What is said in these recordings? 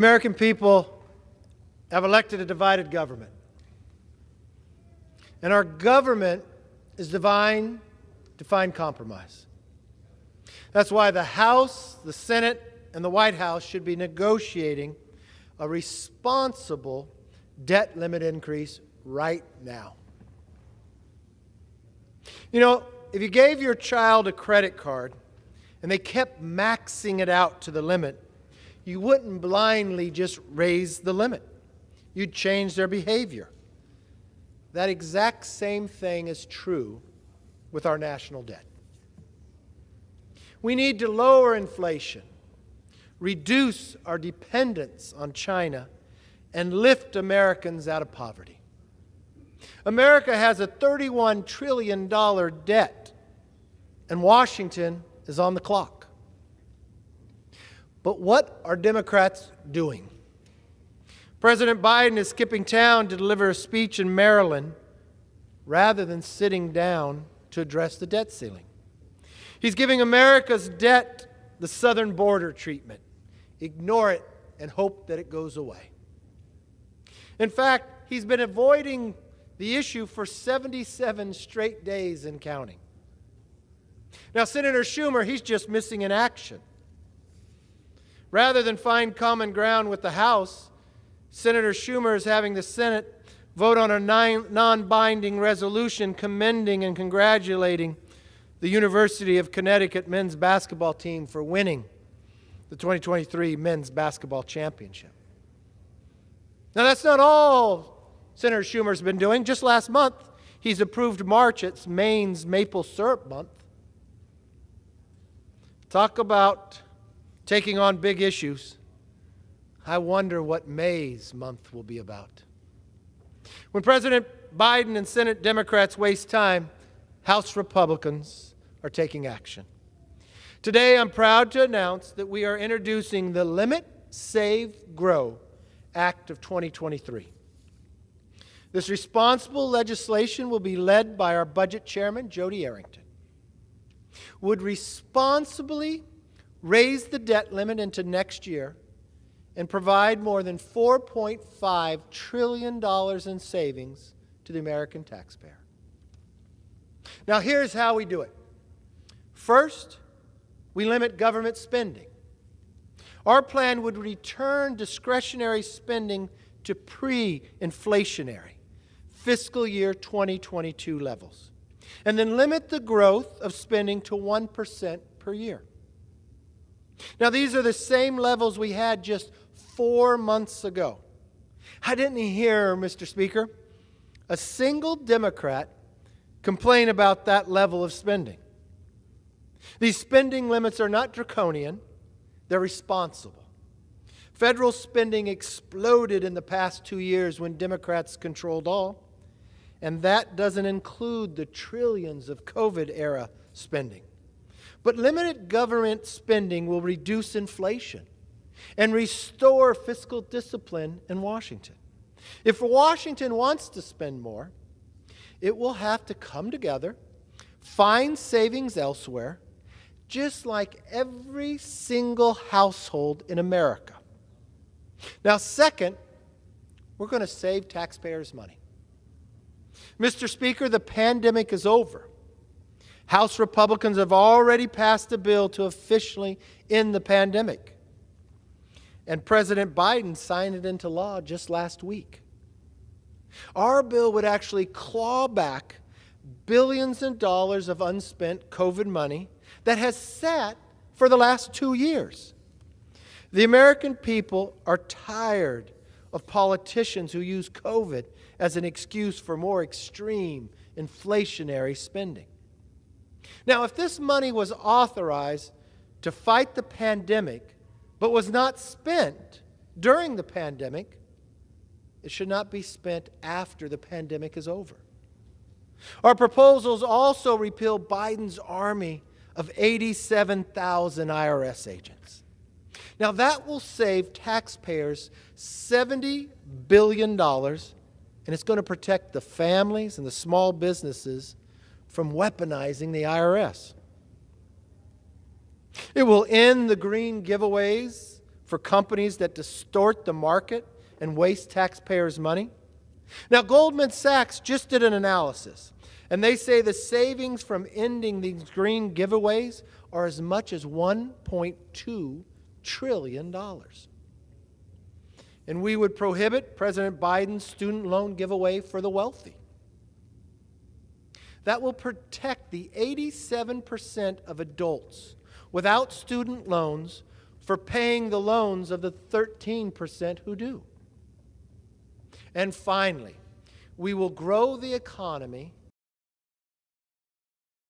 American people have elected a divided government. And our government is designed to find compromise. That's why the House, the Senate, and the White House should be negotiating a responsible debt limit increase right now. You know, if you gave your child a credit card and they kept maxing it out to the limit, you wouldn't blindly just raise the limit. You'd change their behavior. That exact same thing is true with our national debt. We need to lower inflation, reduce our dependence on China, and lift Americans out of poverty. America has a $31 trillion debt, and Washington is on the clock. But what are Democrats doing? President Biden is skipping town to deliver a speech in Maryland rather than sitting down to address the debt ceiling. He's giving America's debt the southern border treatment. Ignore it and hope that it goes away. In fact, he's been avoiding the issue for 77 straight days and counting. Now, Senator Schumer, he's just missing in action. Rather than find common ground with the House, Senator Schumer is having the Senate vote on a non-binding resolution commending and congratulating the University of Connecticut men's basketball team for winning the 2023 men's basketball championship. Now, that's not all Senator Schumer's been doing. Just last month, he's approved March as Maine's Maple Syrup Month. Talk about taking on big issues. I wonder what May's month will be about. When President Biden and Senate Democrats waste time, House Republicans are taking action. Today, I'm proud to announce that we are introducing the Limit, Save, Grow Act of 2023. This responsible legislation will be led by our Budget Chairman, Jody Arrington. Would responsibly raise the debt limit into next year and provide more than $4.5 trillion in savings to the American taxpayer. Now, here's how we do it. First, we limit government spending. Our plan would return discretionary spending to pre-inflationary fiscal year 2022 levels, and then limit the growth of spending to 1% per year. Now, these are the same levels we had just 4 months ago. I didn't hear, Mr. Speaker, a single Democrat complain about that level of spending. These spending limits are not draconian, they're responsible. Federal spending exploded in the past 2 years when Democrats controlled all, and that doesn't include the trillions of COVID-era spending. But limited government spending will reduce inflation and restore fiscal discipline in Washington. If Washington wants to spend more, it will have to come together, find savings elsewhere, just like every single household in America. Now, second, we're going to save taxpayers money. Mr. Speaker, the pandemic is over. House Republicans have already passed a bill to officially end the pandemic. And President Biden signed it into law just last week. Our bill would actually claw back billions of dollars of unspent COVID money that has sat for the last 2 years. The American people are tired of politicians who use COVID as an excuse for more extreme inflationary spending. Now, if this money was authorized to fight the pandemic, but was not spent during the pandemic, it should not be spent after the pandemic is over. Our proposals also repeal Biden's army of 87,000 IRS agents. Now, that will save taxpayers $70 billion, and it's going to protect the families and the small businesses from weaponizing the IRS. It will end the green giveaways for companies that distort the market and waste taxpayers' money? Now, Goldman Sachs just did an analysis, and they say the savings from ending these green giveaways are as much as $1.2 trillion. And we would prohibit President Biden's student loan giveaway for the wealthy. That will protect the 87% of adults without student loans for paying the loans of the 13% who do. And finally, we will grow the economy,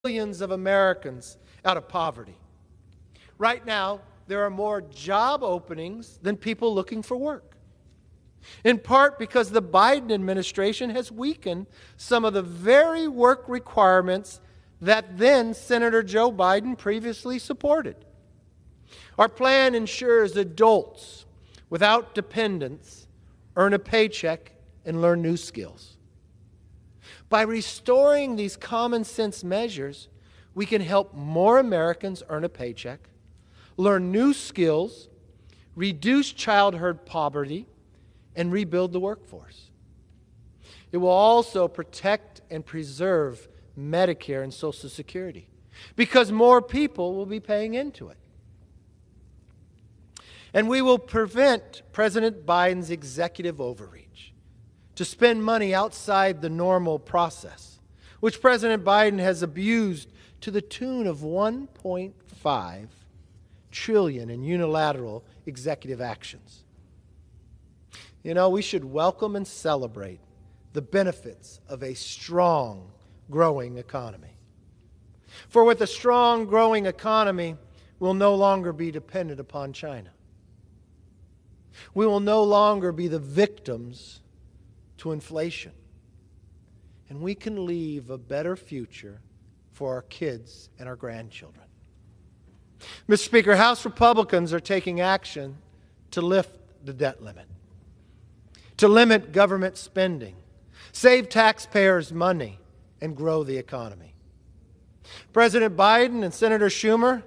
millions of Americans out of poverty. Right now, there are more job openings than people looking for work, in part because the Biden administration has weakened some of the very work requirements that then Senator Joe Biden previously supported. Our plan ensures adults without dependents earn a paycheck and learn new skills. By restoring these common sense measures, we can help more Americans earn a paycheck, learn new skills, reduce childhood poverty, and rebuild the workforce. It will also protect and preserve Medicare and Social Security because more people will be paying into it. And we will prevent President Biden's executive overreach to spend money outside the normal process, which President Biden has abused to the tune of $1.5 trillion in unilateral executive actions. You know, we should welcome and celebrate the benefits of a strong, growing economy. For with a strong, growing economy, we'll no longer be dependent upon China. We will no longer be the victims to inflation. And we can leave a better future for our kids and our grandchildren. Mr. Speaker, House Republicans are taking action to lift the debt limit, to limit government spending, save taxpayers money, and grow the economy. President Biden and Senator Schumer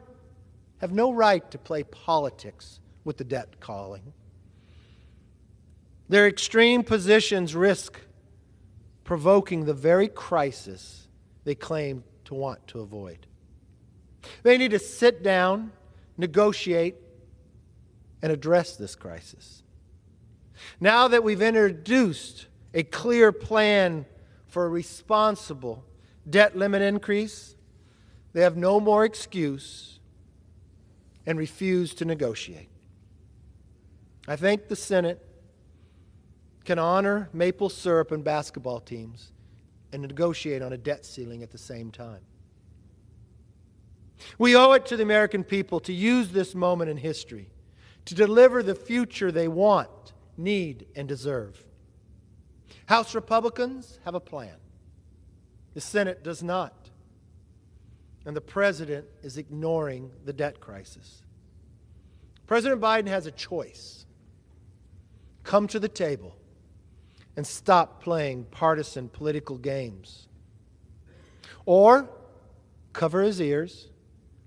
have no right to play politics with the debt calling. Their extreme positions risk provoking the very crisis they claim to want to avoid. They need to sit down, negotiate, and address this crisis. Now that we've introduced a clear plan for a responsible debt limit increase, they have no more excuse and refuse to negotiate. I think the Senate can honor maple syrup and basketball teams and negotiate on a debt ceiling at the same time. We owe it to the American people to use this moment in history to deliver the future they want, need, and deserve. House Republicans have a plan. The Senate does not. And the President is ignoring the debt crisis. President Biden has a choice. Come to the table and stop playing partisan political games. Or cover his ears,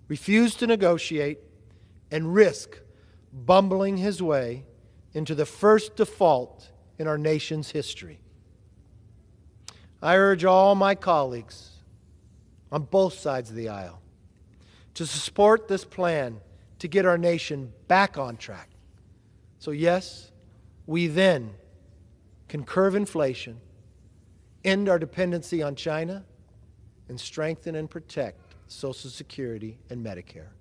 refuse to negotiate, and risk bumbling his way into the first default in our nation's history. I urge all my colleagues on both sides of the aisle to support this plan to get our nation back on track. So yes, we then can curb inflation, end our dependency on China, and strengthen and protect Social Security and Medicare.